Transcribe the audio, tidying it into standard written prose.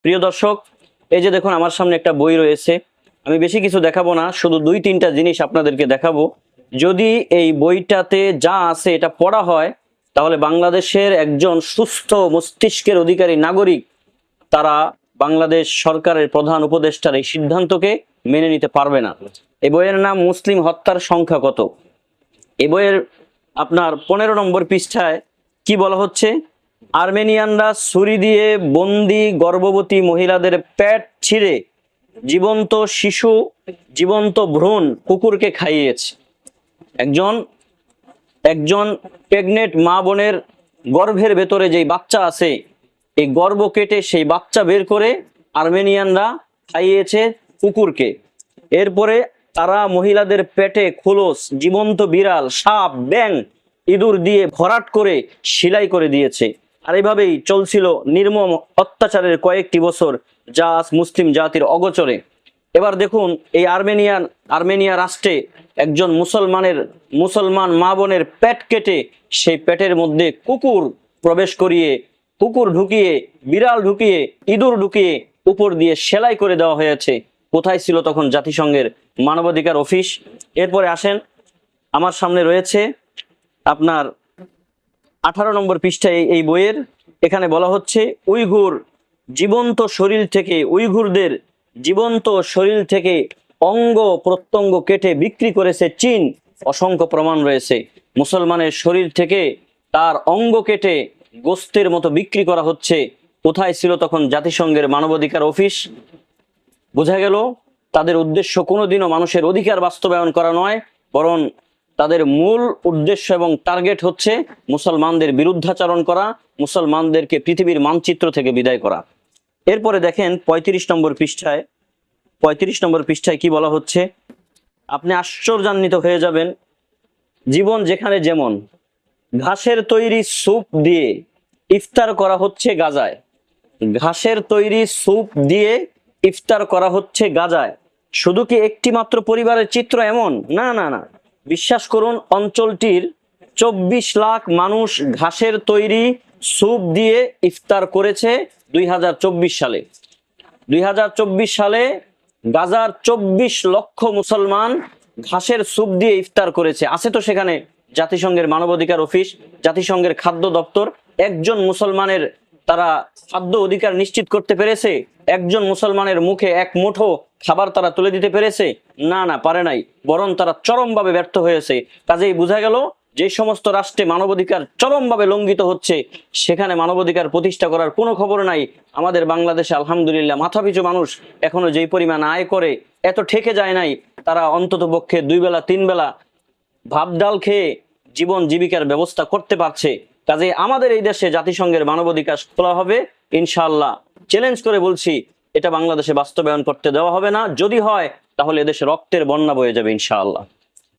প্রিয় দর্শক, এই যে দেখুন আমার সামনে একটা বই রয়েছে। আমি বেশি কিছু দেখাবো না, শুধু 2-3টা জিনিস আপনাদেরকে দেখাবো। যদি এই বইটাতে যা আছে এটা পড়া হয়, তাহলে বাংলাদেশের একজন সুস্থ মস্তিষ্কের অধিকারী নাগরিক তারা বাংলাদেশ সরকারের প্রধান উপদেষ্টার এই সিদ্ধান্তকে মেনে নিতে পারবে না। এই বইয়ের নাম মুসলিম হত্যার সংখ্যা কত। এই বইয়ের আপনার 15 নম্বর পৃষ্ঠায় কি বলা হচ্ছে? আর্মেনিয়ানরা ছুরি দিয়ে বন্দি গর্ভবতী মহিলাদের পেট ছিঁড়ে জীবন্ত শিশু, জীবন্ত ভ্রূণ কুকুরকে খাইয়েছে। একজন প্রেগনেন্ট মা বোনের গর্ভের ভেতরে যেই বাচ্চা আছে, এই গর্ভ কেটে সেই বাচ্চা বের করে আর্মেনিয়ানরা খাইয়েছে কুকুরকে। এরপরে তারা মহিলাদের পেটে খোলস, জীবন্ত বিড়াল, সাপ, ব্যাঙ, ইঁদুর দিয়ে ভরাট করে সেলাই করে দিয়েছে। আর এভাবেই চলছিল নির্মম অত্যাচারের কয়েকটি বছর, যা আজ মুসলিম জাতির অগোচরে। এবার দেখুন, এই আর্মেনিয়া রাষ্ট্রে একজন মুসলমান মা বোনের পেট কেটে সেই পেটের মধ্যে কুকুর ঢুকিয়ে, বিড়াল ঢুকিয়ে, ইঁদুর ঢুকিয়ে উপর দিয়ে সেলাই করে দেওয়া হয়েছে। কোথায় ছিল তখন জাতিসংঘের মানবাধিকার অফিস? এরপরে আসেন, আমার সামনে রয়েছে আপনার 18 নম্বর পৃষ্ঠায় এই বইয়ের। এখানে বলা হচ্ছে উইঘুরদের জীবন্ত শরীর থেকে অঙ্গ প্রত্যঙ্গ কেটে বিক্রি করেছে চীন। অসংখ্য প্রমাণ রয়েছে। মুসলমানের শরীর থেকে তার অঙ্গ কেটে গোস্তের মতো বিক্রি করা হচ্ছে। কোথায় ছিল তখন জাতিসংঘের মানবাধিকার অফিস? বোঝা গেল তাদের উদ্দেশ্য কোনোদিনও মানুষের অধিকার বাস্তবায়ন করা নয়, বরং তাদের মূল উদ্দেশ্য এবং টার্গেট হচ্ছে মুসলমানদের বিরুদ্ধাচরণ করা, মুসলমানদেরকে পৃথিবীর মানচিত্র থেকে বিদায় করা। এরপরে দেখেন 35 নম্বর পৃষ্ঠায় কি বলা হচ্ছে? আপনি আশ্চর্যান্বিত হয়ে যাবেন। জীবন যেখানে যেমন, ঘাসের তৈরি স্যুপ দিয়ে ইফতার করা হচ্ছে গাজায়। ঘাসের তৈরি স্যুপ দিয়ে ইফতার করা হচ্ছে গাজায়। শুধু কি একটি মাত্র পরিবারের চিত্র এমন? না না না, বিশ্বাস করুন, অঞ্চলটির 24 লাখ মানুষ ঘাসের তৈরি স্যুপ দিয়ে ইফতার করেছে 2024 সালে। 2024 সালে গাজার 24 লক্ষ মুসলমান ঘাসের স্যুপ দিয়ে ইফতার করেছে। আছে তো সেখানে জাতিসংঘের মানবাধিকার অফিস, জাতিসংঘের খাদ্য দপ্তর। একজন মুসলমানের তারা খাদ্য অধিকার নিশ্চিত করতে পেরেছে? একজন মুসলমানের মুখে এক মুঠো খাবার তারা তুলে দিতে পেরেছে? না না, পারে নাই, বরং তারা চরমভাবে ব্যর্থ হয়েছে। কাজেই বোঝা গেল, যে সমস্ত রাষ্ট্রে মানবাধিকার চরমভাবে লঙ্ঘিত হচ্ছে, সেখানে মানবাধিকার প্রতিষ্ঠা করার কোনো খবর নাই। আমাদের বাংলাদেশে আলহামদুলিল্লাহ মাথাপিছু মানুষ এখনো যেই পরিমাণ আয় করে, এত ঠেকে যায় নাই। তারা অন্তত পক্ষে 2 বেলা 3 বেলা ভাত ডাল খেয়ে জীবন জীবিকার ব্যবস্থা করতে পারছে। কাজে আমাদের এই দেশে জাতিসংঘের মানবাধিকার খোলা হবে ইনশাআল্লাহ। চ্যালেঞ্জ করে বলছি, এটা বাংলাদেশে বাস্তবায়ন করতে দেওয়া হবে না। যদি হয়, তাহলে এদেশে রক্তের বন্যা বয়ে যাবে ইনশাআল্লাহ।